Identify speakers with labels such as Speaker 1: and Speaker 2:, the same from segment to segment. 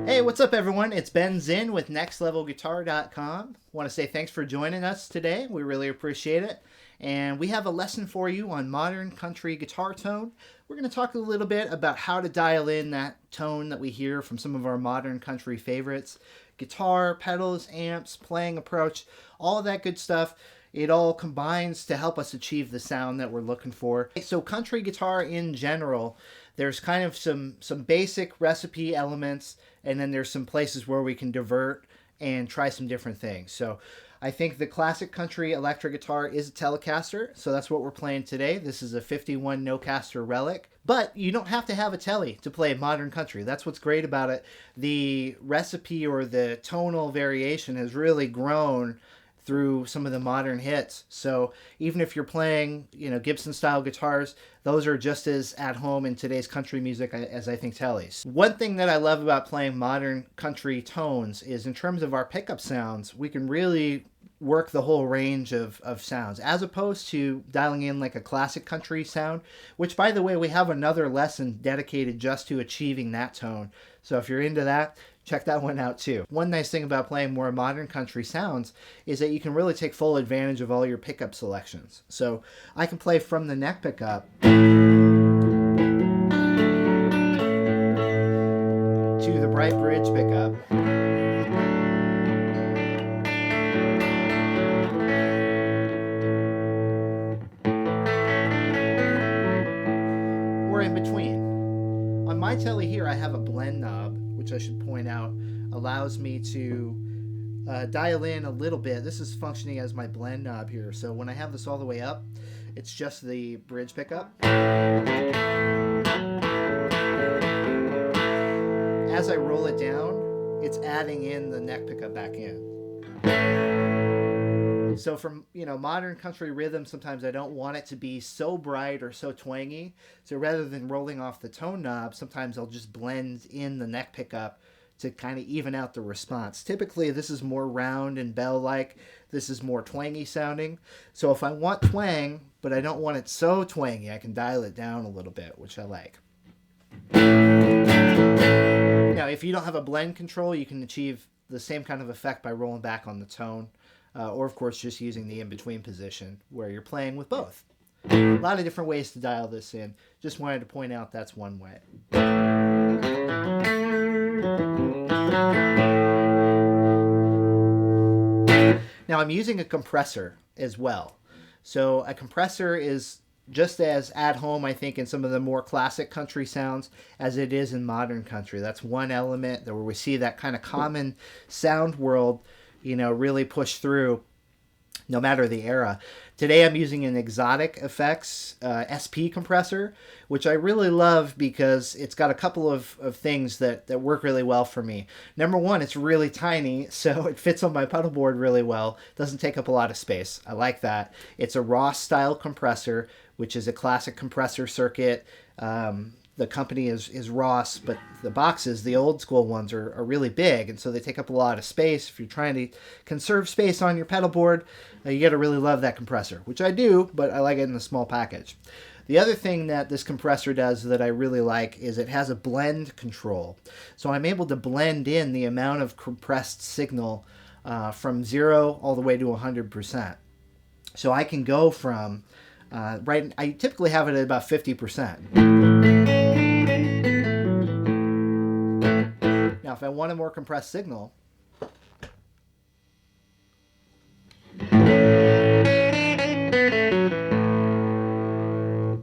Speaker 1: Hey, what's up, everyone? It's Ben Zinn with NextLevelGuitar.com. Want to say thanks for joining us today. We really appreciate it. And we have a lesson for you on modern country guitar tone. We're going to talk a little bit about how to dial in that tone that we hear from some of our modern country favorites. Guitar, pedals, amps, playing approach, all of that good stuff. It all combines to help us achieve the sound that we're looking for. So country guitar in general, there's kind of some basic recipe elements, and then there's some places where we can divert and try some different things. So I think the classic country electric guitar is a Telecaster, so that's what we're playing today. This is a 51 Nocaster Relic, but you don't have to have a Tele to play modern country. That's what's great about it. The recipe or the tonal variation has really grown through some of the modern hits. So even if you're playing, Gibson style guitars, those are just as at home in today's country music as I think Teles. One thing that I love about playing modern country tones is in terms of our pickup sounds, we can really work the whole range of sounds as opposed to dialing in like a classic country sound, which by the way, we have another lesson dedicated just to achieving that tone. So if you're into that, check that one out too. One nice thing about playing more modern country sounds is that you can really take full advantage of all your pickup selections. So I can play from the neck pickup to the bright bridge pickup, or in between. On my Tele here, I have a blend knob, which I should point out allows me to dial in a little bit. This is functioning as my blend knob here. So when I have this all the way up, it's just the bridge pickup. As I roll it down, it's adding in the neck pickup back in. So from, modern country rhythm, sometimes I don't want it to be so bright or so twangy. So rather than rolling off the tone knob, sometimes I'll just blend in the neck pickup to kind of even out the response. Typically, this is more round and bell-like. This is more twangy sounding. So if I want twang, but I don't want it so twangy, I can dial it down a little bit, which I like. Now, if you don't have a blend control, you can achieve the same kind of effect by rolling back on the tone. Or, of course, just using the in-between position where you're playing with both. A lot of different ways to dial this in. Just wanted to point out that's one way. Now, I'm using a compressor as well. So a compressor is just as at home, I think, in some of the more classic country sounds as it is in modern country. That's one element where we see that kind of common sound world really push through no matter the era. Today I'm using an Exotic Effects SP compressor, which I really love because it's got a couple of things that work really well for me. Number one, it's really tiny, so it fits on my pedal board really well. Doesn't take up a lot of space. I like that. It's a Ross style compressor, which is a classic compressor circuit. The company is Ross, but the boxes, the old school ones, are really big, and so they take up a lot of space. If you're trying to conserve space on your pedal board, you got to really love that compressor, which I do, but I like it in a small package. The other thing that this compressor does that I really like is it has a blend control. So I'm able to blend in the amount of compressed signal from 0 all the way to 100%. So I can go from, I typically have it at about 50%. Now, if I want a more compressed signal,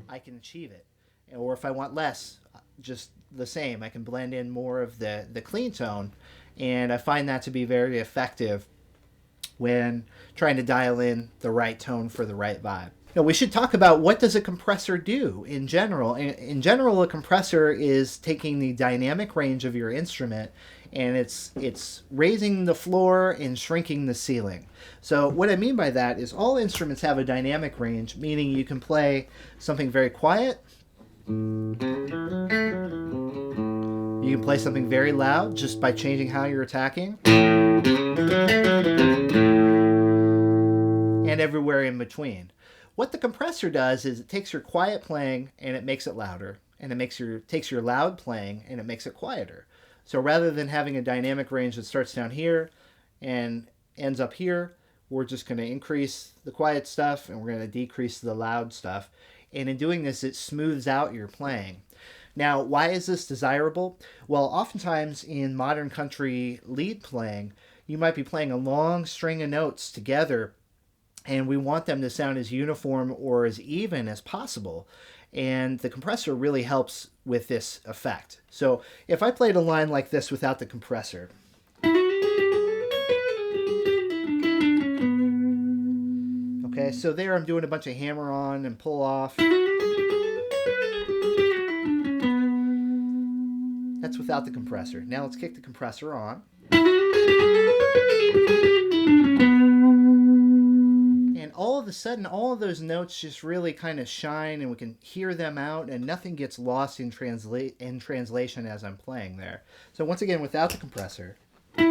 Speaker 1: I can achieve it. Or if I want less, just the same. I can blend in more of the clean tone, and I find that to be very effective when trying to dial in the right tone for the right vibe. Now, we should talk about what does a compressor do in general. In general, a compressor is taking the dynamic range of your instrument and it's raising the floor and shrinking the ceiling. So what I mean by that is all instruments have a dynamic range, meaning you can play something very quiet. You can play something very loud just by changing how you're attacking. And everywhere in between. What the compressor does is it takes your quiet playing and it makes it louder, and it takes your loud playing and it makes it quieter. So rather than having a dynamic range that starts down here and ends up here, we're just going to increase the quiet stuff and we're going to decrease the loud stuff. And in doing this, it smooths out your playing. Now, why is this desirable? Well, oftentimes in modern country lead playing, you might be playing a long string of notes together, and we want them to sound as uniform or as even as possible. And the compressor really helps with this effect. So if I played a line like this without the compressor, okay, so there I'm doing a bunch of hammer on and pull off. That's without the compressor. Now let's kick the compressor on. And all of a sudden, all of those notes just really kind of shine and we can hear them out and nothing gets lost in translation as I'm playing there. So once again, without the compressor, you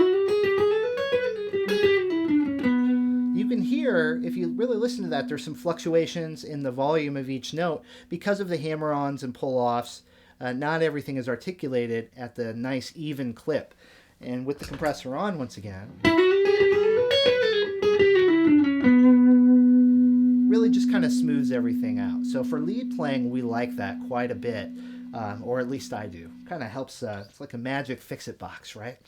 Speaker 1: can hear, if you really listen to that, there's some fluctuations in the volume of each note because of the hammer-ons and pull-offs. Not everything is articulated at the nice even clip. And with the compressor on, once again, really just kind of smooths everything out. So for lead playing, we like that quite a bit, or at least I do. Kind of helps, it's like a magic fix-it box, right?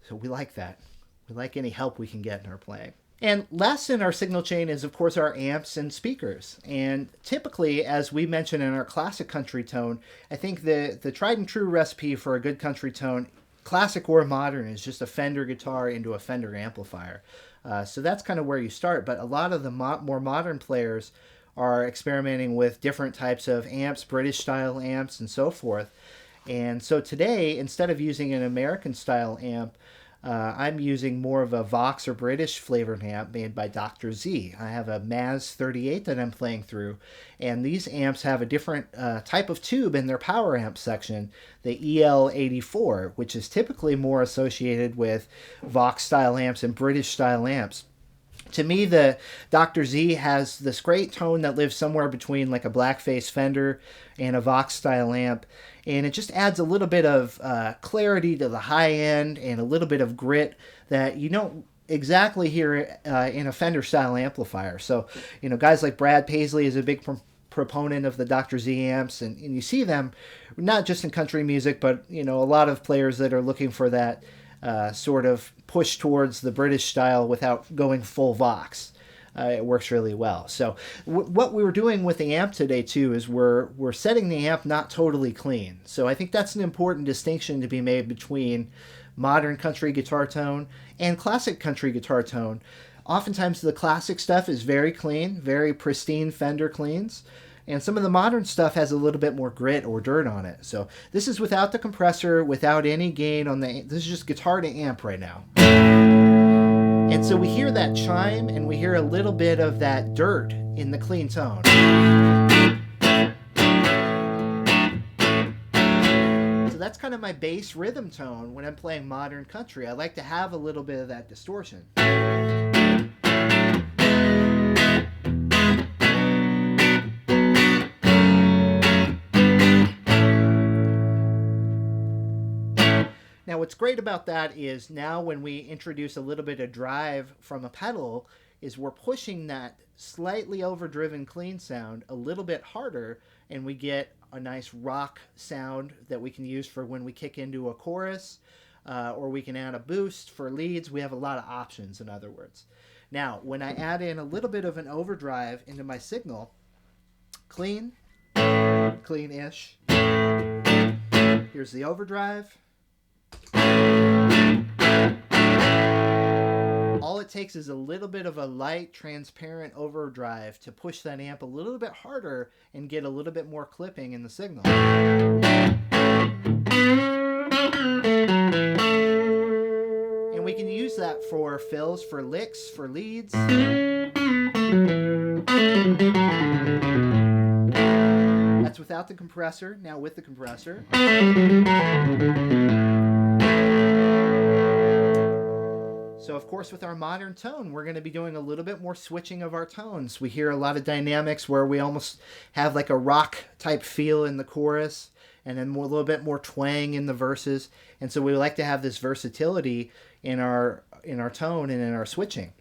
Speaker 1: So we like that. We like any help we can get in our playing. And last in our signal chain is, of course, our amps and speakers. And typically, as we mentioned in our classic country tone, I think the tried and true recipe for a good country tone, classic or modern, is just a Fender guitar into a Fender amplifier. So that's kind of where you start. But a lot of the more modern players are experimenting with different types of amps, British-style amps, and so forth. And so today, instead of using an American-style amp, I'm using more of a Vox or British flavored amp made by Dr. Z. I have a Maz 38 that I'm playing through, and these amps have a different type of tube in their power amp section, the EL84, which is typically more associated with Vox style amps and British style amps. To me, the Dr. Z has this great tone that lives somewhere between like a blackface Fender and a Vox style amp, and it just adds a little bit of clarity to the high end and a little bit of grit that you don't exactly hear in a Fender style amplifier. So, you know, guys like Brad Paisley is a big proponent of the Dr. Z amps, and you see them not just in country music, but, you know, a lot of players that are looking for that sort of push towards the British style without going full Vox. It works really well. So what we were doing with the amp today too is we're setting the amp not totally clean. So I think that's an important distinction to be made between modern country guitar tone and classic country guitar tone. Oftentimes the classic stuff is very clean, very pristine Fender cleans. And some of the modern stuff has a little bit more grit or dirt on it. So this is without the compressor, without any gain on the... This is just guitar to amp right now. And so we hear that chime, and we hear a little bit of that dirt in the clean tone. So that's kind of my bass rhythm tone when I'm playing modern country. I like to have a little bit of that distortion. Now what's great about that is now when we introduce a little bit of drive from a pedal is we're pushing that slightly overdriven clean sound a little bit harder, and we get a nice rock sound that we can use for when we kick into a chorus, or we can add a boost for leads. We have a lot of options, in other words. Now when I add in a little bit of an overdrive into my signal, clean, clean-ish, here's the overdrive. All it it takes is a little bit of a light, transparent overdrive to push that amp a little bit harder and get a little bit more clipping in the signal. And we can use that for fills, for licks, for leads. That's without the compressor. Now with the compressor. So of course with our modern tone, we're going to be doing a little bit more switching of our tones. We hear a lot of dynamics where we almost have like a rock type feel in the chorus, and then a little bit more twang in the verses. And so we like to have this versatility in our tone and in our switching.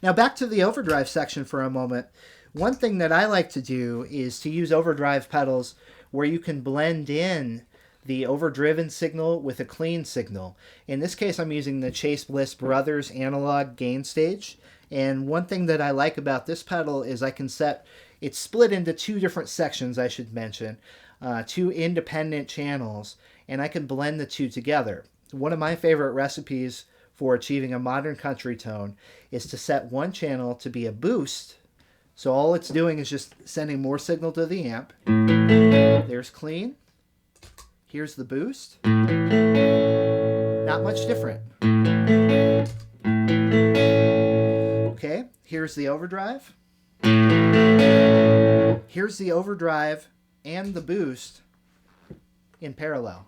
Speaker 1: Now back to the overdrive section for a moment. One thing that I like to do is to use overdrive pedals where you can blend in the overdriven signal with a clean signal. In this case, I'm using the Chase Bliss Brothers analog gain stage. And one thing that I like about this pedal is I can set, it's split into two different sections, I should mention, two independent channels, and I can blend the two together. One of my favorite recipes for achieving a modern country tone is to set one channel to be a boost. So all it's doing is just sending more signal to the amp. There's clean. Here's the boost. Not much different. Okay, here's the overdrive. Here's the overdrive and the boost in parallel.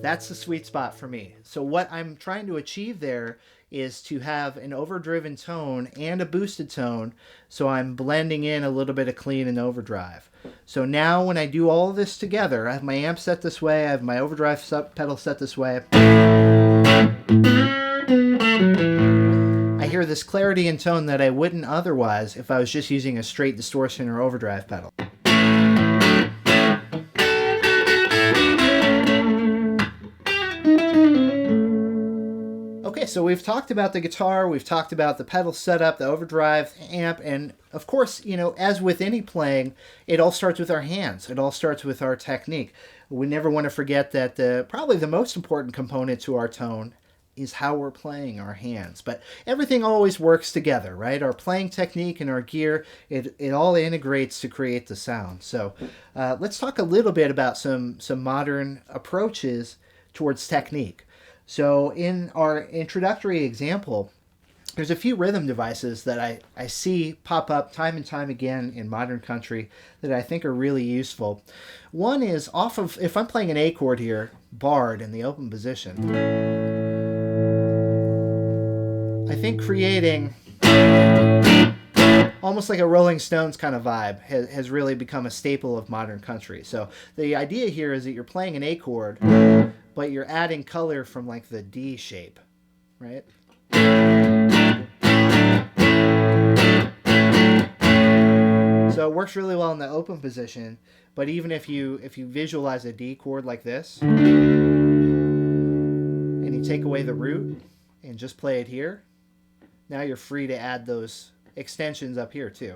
Speaker 1: That's the sweet spot for me. So what I'm trying to achieve there is to have an overdriven tone and a boosted tone, so I'm blending in a little bit of clean and overdrive. So now when I do all of this together, I have my amp set this way, I have my overdrive pedal set this way. I hear this clarity in tone that I wouldn't otherwise if I was just using a straight distortion or overdrive pedal. Okay, so we've talked about the guitar, we've talked about the pedal setup, the overdrive, the amp, and of course, you know, as with any playing, it all starts with our hands. It all starts with our technique. We never want to forget that probably the most important component to our tone is how we're playing our hands. But everything always works together, right? Our playing technique and our gear, it all integrates to create the sound. So let's talk a little bit about some modern approaches towards technique. So in our introductory example, there's a few rhythm devices that I see pop up time and time again in modern country that I think are really useful. One is off of, if I'm playing an A chord here, barred in the open position, I think creating almost like a Rolling Stones kind of vibe has really become a staple of modern country. So the idea here is that you're playing an A chord, but you're adding color from like the D shape, right? So it works really well in the open position, but even if you visualize a D chord like this, and you take away the root and just play it here, now you're free to add those extensions up here too.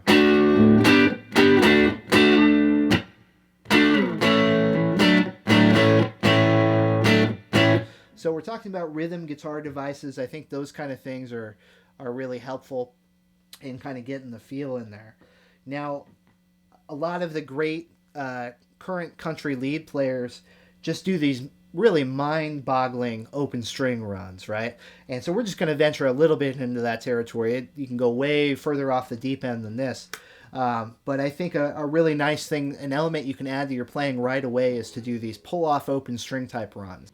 Speaker 1: So we're talking about rhythm guitar devices. I think those kind of things are really helpful in kind of getting the feel in there. Now, a lot of the great current country lead players just do these really mind-boggling open string runs, right? And so we're just going to venture a little bit into that territory. You can go way further off the deep end than this. But I think a really nice thing, an element you can add to your playing right away is to do these pull-off open string type runs.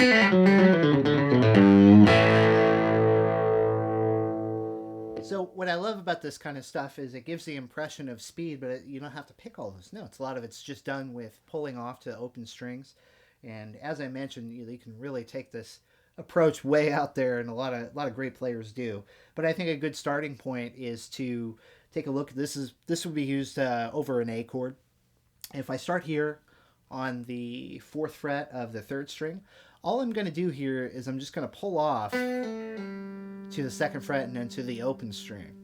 Speaker 1: So what I love about this kind of stuff is it gives the impression of speed, but you don't have to pick all those notes. A lot of it's just done with pulling off to open strings. And as I mentioned, you can really take this approach way out there, and a lot of great players do. But I think a good starting point is to take a look. This would be used over an A chord. If I start here on the 4th fret of the 3rd string, all I'm going to do here is I'm just going to pull off to the 2nd fret and then to the open string.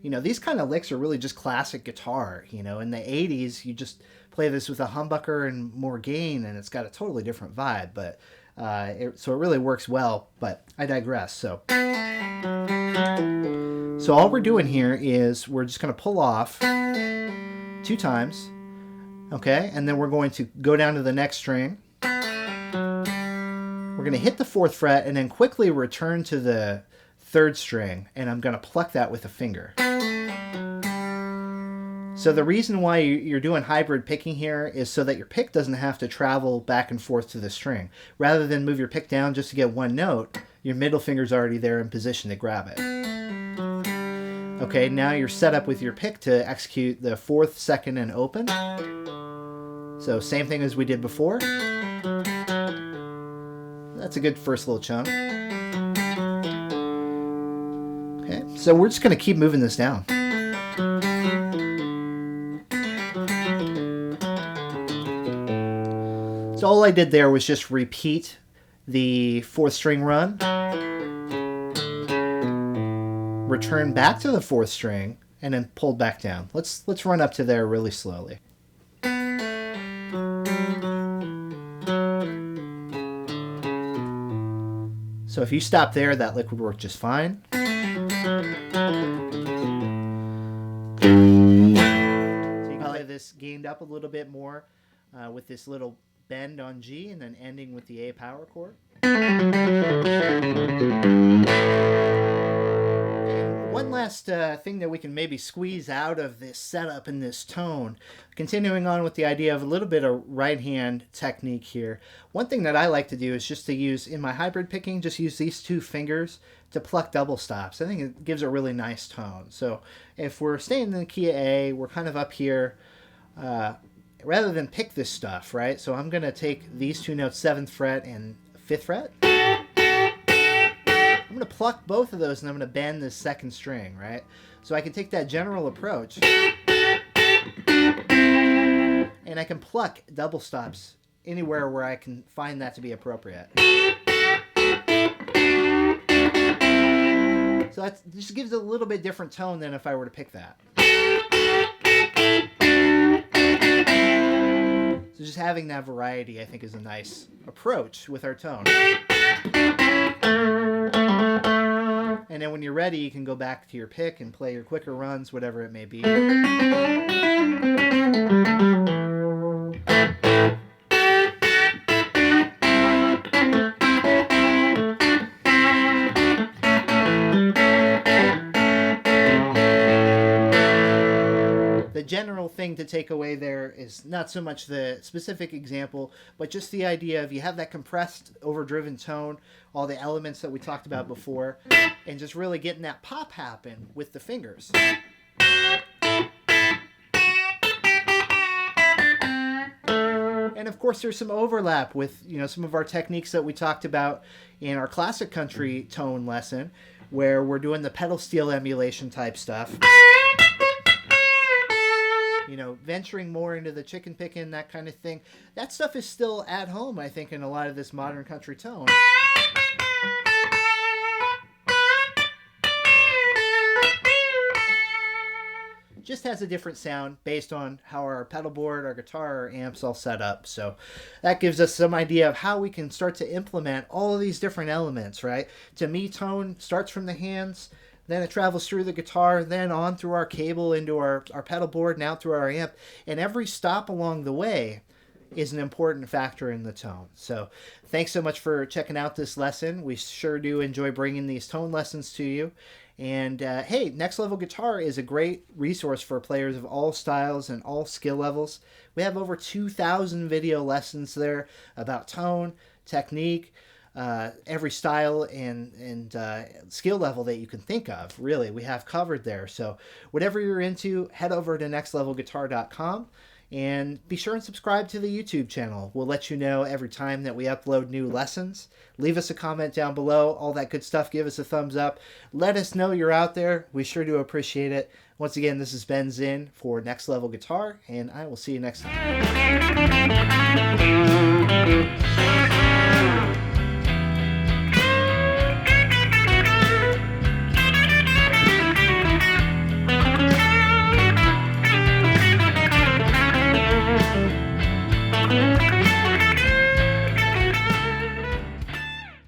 Speaker 1: You know, these kind of licks are really just classic guitar. You know, in the 80s, you just play this with a humbucker and more gain, and it's got a totally different vibe. But So it really works well, but I digress. So all we're doing here is we're just going to pull off 2 times, okay? And then we're going to go down to the next string. We're going to hit the 4th fret and then quickly return to the 3rd string, and I'm going to pluck that with a finger. So the reason why you're doing hybrid picking here is so that your pick doesn't have to travel back and forth to the string. Rather than move your pick down just to get 1 note, your middle finger's already there in position to grab it. Okay, now you're set up with your pick to execute the 4th, 2nd, and open. So same thing as we did before. That's a good first little chunk. Okay, so we're just going to keep moving this down. So all I did there was just repeat the 4th string run, return back to the 4th string, and then pull back down. Let's run up to there really slowly. So if you stop there, that lick would work just fine. So you can play this gained up a little bit more with this little bend on G and then ending with the A power chord. One last thing that we can maybe squeeze out of this setup and this tone, continuing on with the idea of a little bit of right hand technique here. One thing that I like to do is just to use, in my hybrid picking, just use these 2 fingers to pluck double stops. I think it gives a really nice tone. So if we're staying in the key of A, we're kind of up here, rather than pick this stuff, right? So I'm going to take these 2 notes, 7th fret and 5th fret. I'm going to pluck both of those and I'm going to bend this 2nd string, right? So I can take that general approach and I can pluck double stops anywhere where I can find that to be appropriate. So that just gives it a little bit different tone than if I were to pick that. So just having that variety, I think, is a nice approach with our tone. And then when you're ready, you can go back to your pick and play your quicker runs, whatever it may be. The general thing to take away there is not so much the specific example, but just the idea of you have that compressed, overdriven tone, all the elements that we talked about before, and just really getting that pop happen with the fingers. And of course, there's some overlap with, some of our techniques that we talked about in our classic country tone lesson, where we're doing the pedal steel emulation type stuff. Venturing more into the chicken picking, that kind of thing. That stuff is still at home, I think, in a lot of this modern country tone. Just has a different sound based on how our pedal board, our guitar, our amps all set up. So that gives us some idea of how we can start to implement all of these different elements, right? To me, tone starts from the hands, then it travels through the guitar, then on through our cable into our pedal board and out through our amp. And every stop along the way is an important factor in the tone. So thanks so much for checking out this lesson. We sure do enjoy bringing these tone lessons to you. And hey, Next Level Guitar is a great resource for players of all styles and all skill levels. We have over 2,000 video lessons there about tone, technique, every style and skill level that you can think of. Really, we have covered there. So whatever you're into, head over to nextlevelguitar.com and be sure and subscribe to the YouTube channel. We'll let you know every time that we upload new lessons. Leave us a comment down below, all that good stuff. Give us a thumbs up. Let us know you're out there. We sure do appreciate it. Once again, this is Ben Zinn for Next Level Guitar, and I will see you next time.